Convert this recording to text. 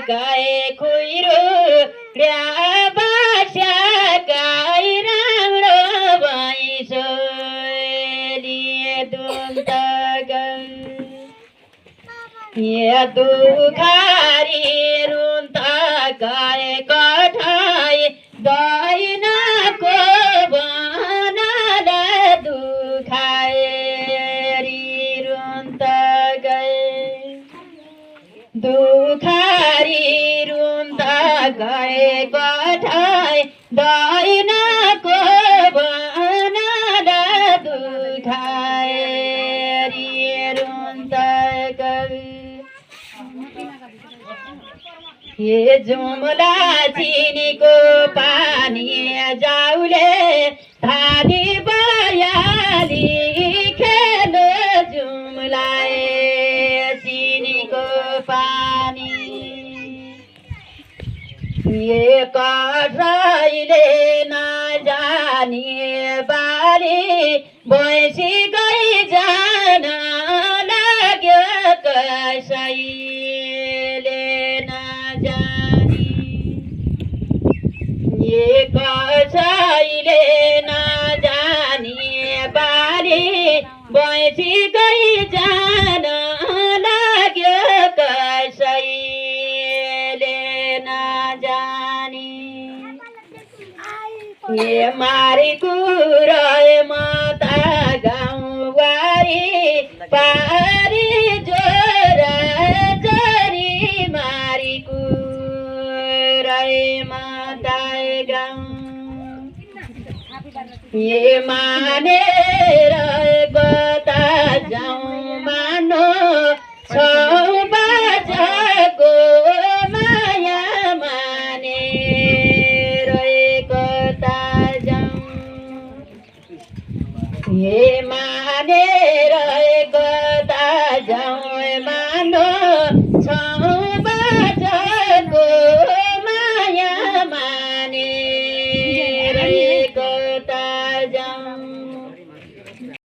गाए खुइरो बास्या गाई राम्रो भैँसो दुखारी रुन्त गए कठाई दैनको बनाल दुखारी रुन्त गए दुखारी रुन्त गए कठाई दैनको बनाल दुखारी रुन्त गए ये जुम्ला चिनीको पानी जाउले धानी बयाली खेल जुम्लाए चिनीको पानी ये कसैले नजानी बारी भैँसी गई जान लाग्यो कसैले ये कसैले नजानी बारी भैँसी गई जान लाग्यो कसैले नजानी ये मारी कुरै माता गाउँवारी पारी जोरा जरी मारी कुरै माता ये मानेर गता जाउँ मानो छौ बाजाको माया मानेर गता जाउँ ये मानेर गता जाउँ मानो